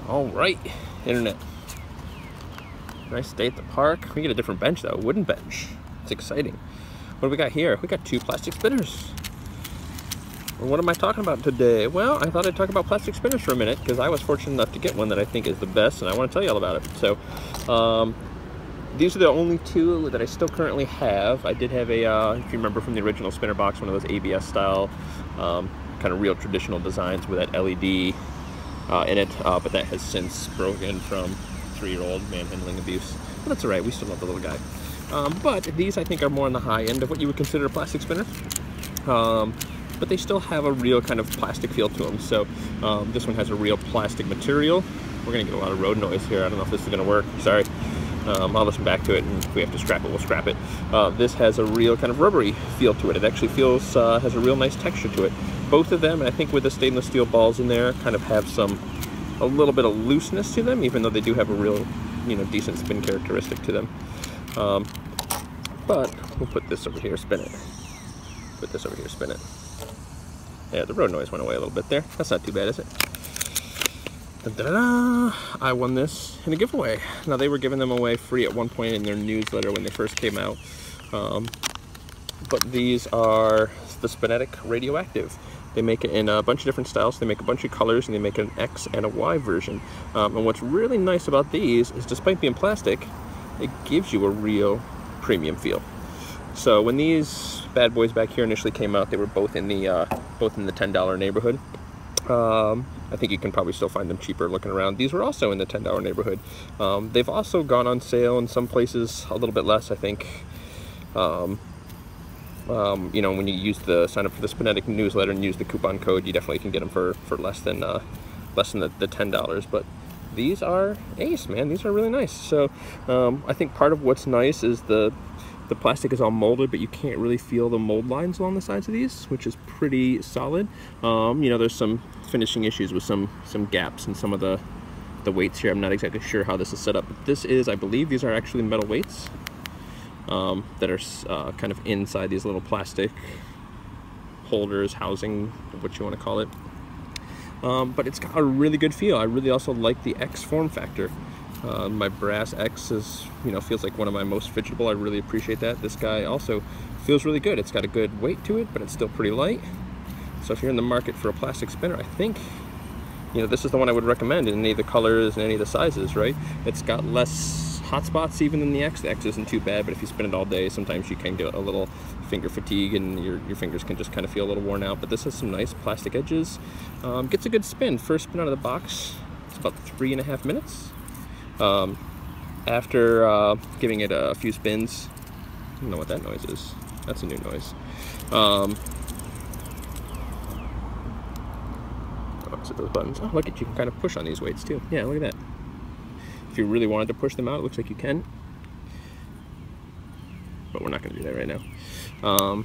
All right, internet. Nice day at the park. We get a different bench though, wooden bench. It's exciting. What do we got here? We got 2 plastic spinners. What am I talking about today? Well, I thought I'd talk about plastic spinners for a minute because I was fortunate enough to get one that I think is the best, and I want to tell you all about it. So, these are the only 2 that I still currently have. I did have a, if you remember from the original spinner box, one of those ABS style, kind of real traditional designs with that LED in it, but that has since broken from 3-year-old manhandling abuse. But that's all right, we still love the little guy. But these I think are more on the high end of what you would consider a plastic spinner. But they still have a real kind of plastic feel to them. So this one has a real plastic material. We're gonna get a lot of road noise here. I don't know if this is gonna work, sorry. I'll listen back to it, and if we have to scrap it, we'll scrap it. This has a real kind of rubbery feel to it. It actually feels, has a real nice texture to it. Both of them, and I think with the stainless steel balls in there, kind of have a little bit of looseness to them, even though they do have a real, decent spin characteristic to them. But we'll put this over here, spin it. Put this over here, spin it. Yeah, the road noise went away a little bit there. That's not too bad, is it? Da-da-da! I won this in a giveaway. Now, they were giving them away free at one point in their newsletter when they first came out. But these are the Spinetic Radioactive. They make it in a bunch of different styles. They make a bunch of colors, and they make an X and a Y version. And what's really nice about these is, despite being plastic, it gives you a real premium feel. So when these bad boys back here initially came out, they were both in the $10 neighborhood. I think you can probably still find them cheaper looking around. These were also in the $10 neighborhood. They've also gone on sale in some places a little bit less, I think. When you sign up for the Spinetic newsletter and use the coupon code, you definitely can get them for less than the $10. But these are ace, man. These are really nice. So I think part of what's nice is the plastic is all molded, but you can't really feel the mold lines along the sides of these, which is pretty solid. There's some finishing issues with some gaps in some of the weights here. I'm not exactly sure how this is set up, but this is, I believe these are actually metal weights that are kind of inside these little plastic holders, housing, what you want to call it. But it's got a really good feel. I really also like the X form factor. My brass X feels like one of my most fidgetable. I really appreciate that. This guy also feels really good. It's got a good weight to it, but it's still pretty light. So if you're in the market for a plastic spinner, I think this is the one I would recommend in any of the colors and any of the sizes, right? It's got less hot spots even than the X. The X isn't too bad, but if you spin it all day, sometimes you can get a little finger fatigue and your fingers can just kind of feel a little worn out. But this has some nice plastic edges. Gets a good spin. First spin out of the box, it's about 3.5 minutes. After giving it a few spins, I don't know what that noise is. That's a new noise. So those buttons. Oh, look at you can kind of push on these weights too. Yeah, look at that. If you really wanted to push them out, it looks like you can. But we're not going to do that right now. Oh,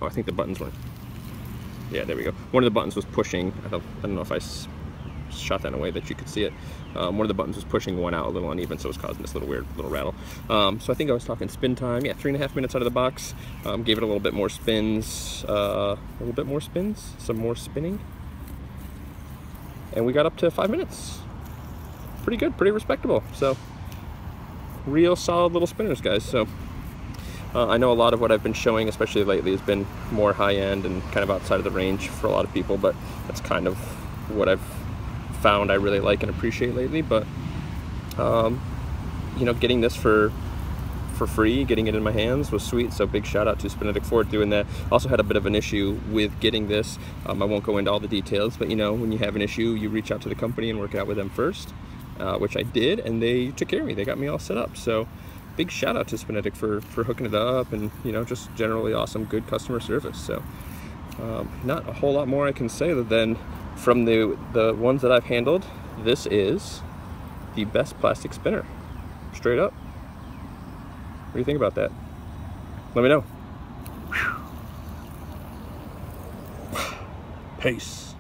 I think the buttons weren't. Yeah, there we go. One of the buttons was pushing. I don't know if I shot that in a way that you could see it. One of the buttons was pushing one out a little uneven, so it was causing this little weird little rattle. So I think I was talking spin time. Yeah, 3.5 minutes out of the box. Gave it a little bit more spins. Some more spinning. And we got up to 5 minutes. Pretty good, pretty respectable. So real solid little spinners, guys. So I know a lot of what I've been showing, especially lately, has been more high-end and kind of outside of the range for a lot of people, but that's kind of what I've found I really like and appreciate lately. But getting this for free, getting it in my hands was sweet. So big shout out to Spinetic for doing that. Also had a bit of an issue with getting this. I won't go into all the details, but when you have an issue, you reach out to the company and work it out with them first, which I did, and they took care of me. They got me all set up. So big shout out to Spinetic for hooking it up, and just generally awesome, good customer service. So not a whole lot more I can say other than from the ones that I've handled, this is the best plastic spinner, straight up. What do you think about that? Let me know. Peace.